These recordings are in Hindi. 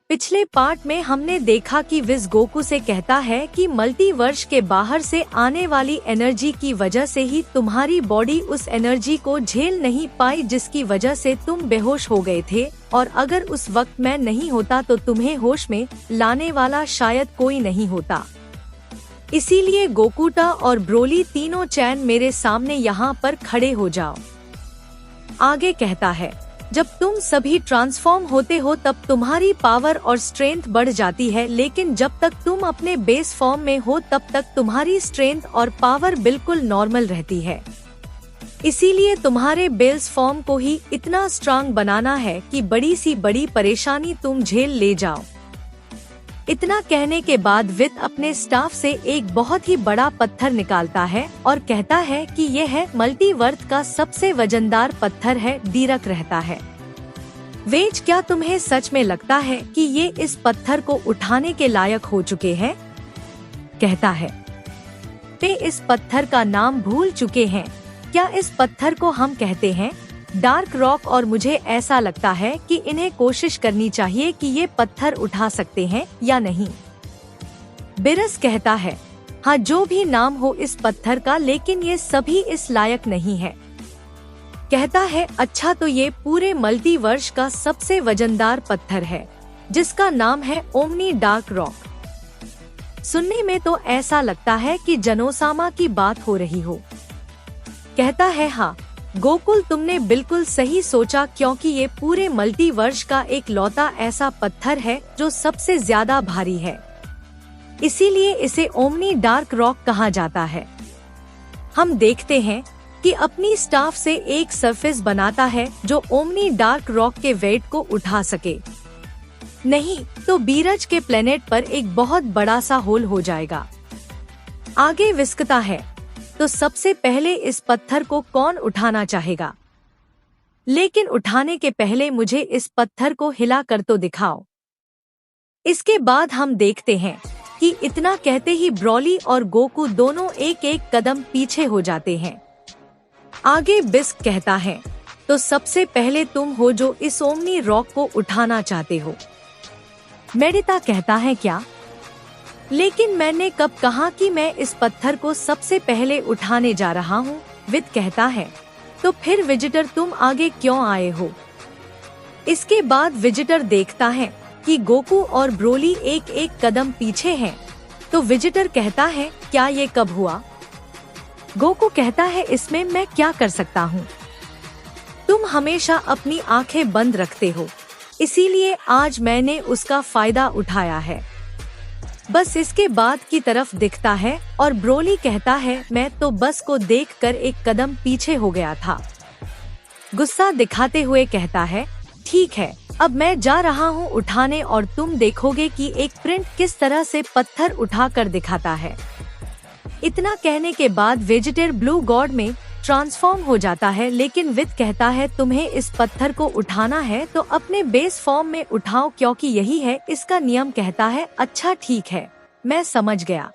पिछले पार्ट में हमने देखा कि विज गोकू से कहता है कि मल्टीवर्स के बाहर से आने वाली एनर्जी की वजह से ही तुम्हारी बॉडी उस एनर्जी को झेल नहीं पाई, जिसकी वजह से तुम बेहोश हो गए थे, और अगर उस वक्त मैं नहीं होता तो तुम्हें होश में लाने वाला शायद कोई नहीं होता। इसीलिए गोकुटा और ब्रोली तीनों चैन मेरे सामने यहाँ पर खड़े हो जाओ। आगे कहता है, जब तुम सभी ट्रांसफॉर्म होते हो तब तुम्हारी पावर और स्ट्रेंथ बढ़ जाती है, लेकिन जब तक तुम अपने बेस फॉर्म में हो तब तक तुम्हारी स्ट्रेंथ और पावर बिल्कुल नॉर्मल रहती है। इसीलिए तुम्हारे बेस फॉर्म को ही इतना स्ट्रांग बनाना है कि बड़ी सी बड़ी परेशानी तुम झेल ले जाओ। इतना कहने के बाद वित अपने स्टाफ से एक बहुत ही बड़ा पत्थर निकालता है और कहता है कि यह है मल्टीवर्स का सबसे वजनदार पत्थर है, डीरक रहता है। वेज, क्या तुम्हें सच में लगता है कि ये इस पत्थर को उठाने के लायक हो चुके हैं? कहता है, वे इस पत्थर का नाम भूल चुके हैं। क्या इस पत्थर को हम कहते हैं डार्क रॉक, और मुझे ऐसा लगता है कि इन्हें कोशिश करनी चाहिए कि ये पत्थर उठा सकते हैं या नहीं। बिरस कहता है, हाँ जो भी नाम हो इस पत्थर का, लेकिन ये सभी इस लायक नहीं है। कहता है, अच्छा तो ये पूरे मल्टीवर्स का सबसे वजनदार पत्थर है, जिसका नाम है ओमनी डार्क रॉक। सुनने में तो ऐसा लगता है कि जनोसामा की बात हो रही हो। कहता है, हाँ गोकुल, तुमने बिल्कुल सही सोचा, क्योंकि ये पूरे मल्टीवर्स का एक लौता ऐसा पत्थर है जो सबसे ज्यादा भारी है, इसीलिए इसे ओमनी डार्क रॉक कहा जाता है। हम देखते हैं कि अपनी स्टाफ से एक सरफेस बनाता है जो ओमनी डार्क रॉक के वेट को उठा सके, नहीं तो बीरज के प्लेनेट पर एक बहुत बड़ा सा होल हो जाएगा। आगे विस्कता है, तो सबसे पहले इस पत्थर को कौन उठाना चाहेगा? लेकिन उठाने के पहले मुझे इस पत्थर को हिला कर तो दिखाओ। इसके बाद हम देखते हैं कि इतना कहते ही ब्रोली और गोकू दोनों एक एक कदम पीछे हो जाते हैं। आगे बिस्क कहता है, तो सबसे पहले तुम हो जो इस ओमनी रॉक को उठाना चाहते हो। मेडिता कहता है, क्या? लेकिन मैंने कब कहा कि मैं इस पत्थर को सबसे पहले उठाने जा रहा हूँ? विद कहता है, तो फिर विजिटर तुम आगे क्यों आए हो? इसके बाद विजिटर देखता है कि गोकू और ब्रोली एक एक कदम पीछे हैं, तो विजिटर कहता है, क्या ये कब हुआ? गोकू कहता है, इसमें मैं क्या कर सकता हूँ? तुम हमेशा अपनी आंखें बंद रखते हो, इसीलिए आज मैंने उसका फायदा उठाया है। बस इसके बाद की तरफ दिखता है और ब्रोली कहता है, मैं तो बस को देखकर एक कदम पीछे हो गया था। गुस्सा दिखाते हुए कहता है, ठीक है, अब मैं जा रहा हूँ उठाने और तुम देखोगे कि एक प्रिंट किस तरह से पत्थर उठाकर दिखाता है। इतना कहने के बाद वेजिटर ब्लू गॉड में ट्रांसफॉर्म हो जाता है, लेकिन विद कहता है, तुम्हें इस पत्थर को उठाना है तो अपने बेस फॉर्म में उठाओ, क्योंकि यही है इसका नियम। कहता है, अच्छा ठीक है, मैं समझ गया।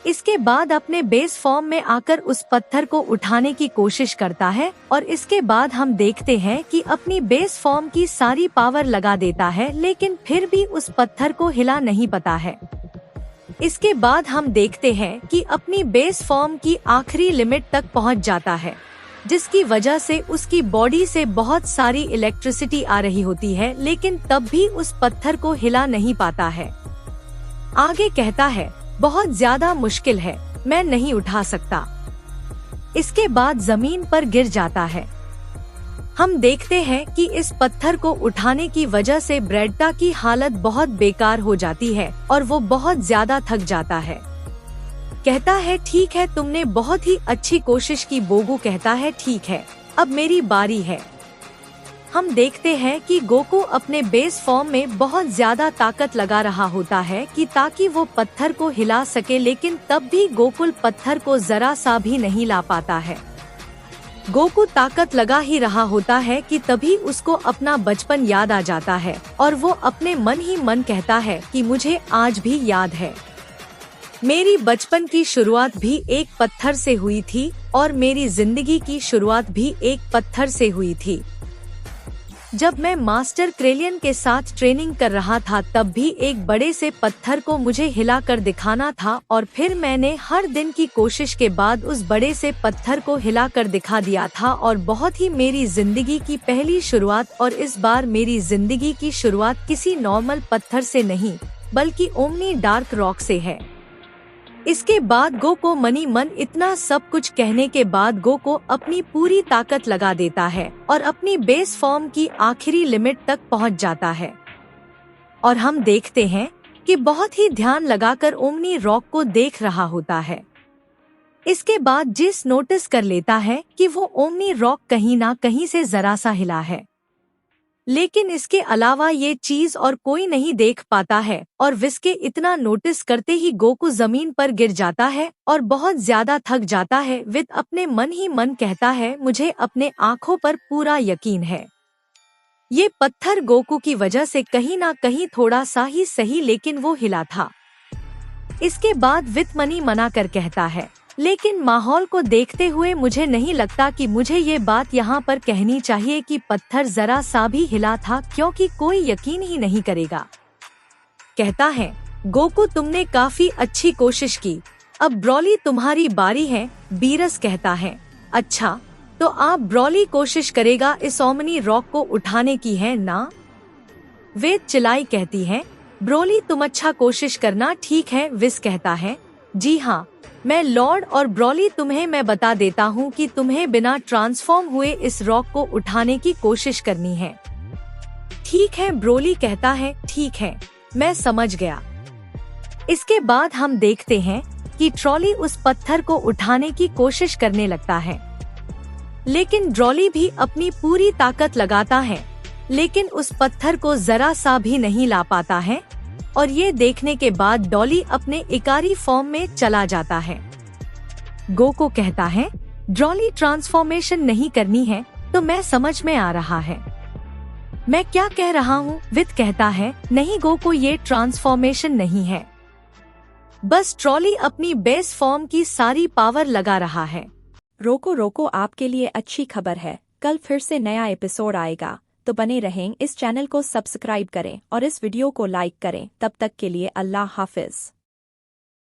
इसके बाद अपने बेस फॉर्म में आकर उस पत्थर को उठाने की कोशिश करता है और इसके बाद हम देखते हैं कि अपनी बेस फॉर्म की सारी पावर लगा देता है, लेकिन फिर भी उस पत्थर को हिला नहीं पाता है। इसके बाद हम देखते हैं कि अपनी बेस फॉर्म की आखिरी लिमिट तक पहुंच जाता है, जिसकी वजह से उसकी बॉडी से बहुत सारी इलेक्ट्रिसिटी आ रही होती है, लेकिन तब भी उस पत्थर को हिला नहीं पाता है। आगे कहता है, बहुत ज्यादा मुश्किल है, मैं नहीं उठा सकता। इसके बाद जमीन पर गिर जाता है। हम देखते हैं कि इस पत्थर को उठाने की वजह से ब्रेडटा की हालत बहुत बेकार हो जाती है और वो बहुत ज्यादा थक जाता है। कहता है, ठीक है, तुमने बहुत ही अच्छी कोशिश की। बोगू कहता है, ठीक है, अब मेरी बारी है। हम देखते हैं कि गोकू अपने बेस फॉर्म में बहुत ज्यादा ताकत लगा रहा होता है कि ताकि वो पत्थर को हिला सके, लेकिन तब भी गोकुल पत्थर को जरा सा भी नहीं ला पाता है। गोकू ताकत लगा ही रहा होता है कि तभी उसको अपना बचपन याद आ जाता है और वो अपने मन ही मन कहता है कि मुझे आज भी याद है, मेरी बचपन की शुरुआत भी एक पत्थर से हुई थी और मेरी जिंदगी की शुरुआत भी एक पत्थर से हुई थी। जब मैं मास्टर क्रेलियन के साथ ट्रेनिंग कर रहा था तब भी एक बड़े से पत्थर को मुझे हिलाकर दिखाना था और फिर मैंने हर दिन की कोशिश के बाद उस बड़े से पत्थर को हिलाकर दिखा दिया था और बहुत ही मेरी जिंदगी की पहली शुरुआत। और इस बार मेरी जिंदगी की शुरुआत किसी नॉर्मल पत्थर से नहीं बल्कि ओमनी डार्क रॉक से है। इसके बाद गो को मनी मन इतना सब कुछ कहने के बाद गो को अपनी पूरी ताकत लगा देता है और अपनी बेस फॉर्म की आखिरी लिमिट तक पहुंच जाता है। और हम देखते हैं कि बहुत ही ध्यान लगाकर ओमनी रॉक को देख रहा होता है। इसके बाद जिस नोटिस कर लेता है कि वो ओमनी रॉक कहीं ना कहीं से जरा सा हिला है, लेकिन इसके अलावा ये चीज और कोई नहीं देख पाता है। और विस्के इतना नोटिस करते ही गोकू जमीन पर गिर जाता है और बहुत ज्यादा थक जाता है। विद अपने मन ही मन कहता है, मुझे अपने आँखों पर पूरा यकीन है। ये पत्थर गोकू की वजह से कहीं ना कहीं थोड़ा सा ही सही लेकिन वो हिला था। इसके बाद विद मनी मना कर कहता है, लेकिन माहौल को देखते हुए मुझे नहीं लगता कि मुझे ये बात यहाँ पर कहनी चाहिए कि पत्थर जरा सा भी हिला था, क्योंकि कोई यकीन ही नहीं करेगा। कहता है, गोकू तुमने काफी अच्छी कोशिश की, अब ब्रॉली तुम्हारी बारी है। बीरस कहता है, अच्छा तो आप ब्रॉली कोशिश करेगा इस ओमनी रॉक को उठाने की है ना? वेद चिलाई कहती है, ब्रॉली तुम अच्छा कोशिश करना, ठीक है। विस कहता है, जी हाँ मैं लॉर्ड और ब्रॉली तुम्हें मैं बता देता हूँ कि तुम्हें बिना ट्रांसफॉर्म हुए इस रॉक को उठाने की कोशिश करनी है। ठीक है ब्रॉली कहता है, ठीक है मैं समझ गया। इसके बाद हम देखते हैं कि ट्रॉली उस पत्थर को उठाने की कोशिश करने लगता है, लेकिन ट्रॉली भी अपनी पूरी ताकत लगाता है, लेकिन उस पत्थर को जरा सा भी नहीं ला पाता है। और ये देखने के बाद डॉली अपने इकारी फॉर्म में चला जाता है। गोकू कहता है, डॉली ट्रांसफॉर्मेशन नहीं करनी है तो मैं समझ में आ रहा है मैं क्या कह रहा हूँ। विद कहता है, नहीं गोकू ये ट्रांसफॉर्मेशन नहीं है, बस ट्रॉली अपनी बेस फॉर्म की सारी पावर लगा रहा है। रोको रोको, आपके लिए अच्छी खबर है, कल फिर से नया एपिसोड आएगा, तो बने रहें। इस चैनल को सब्सक्राइब करें और इस वीडियो को लाइक करें। तब तक के लिए अल्लाह हाफिज।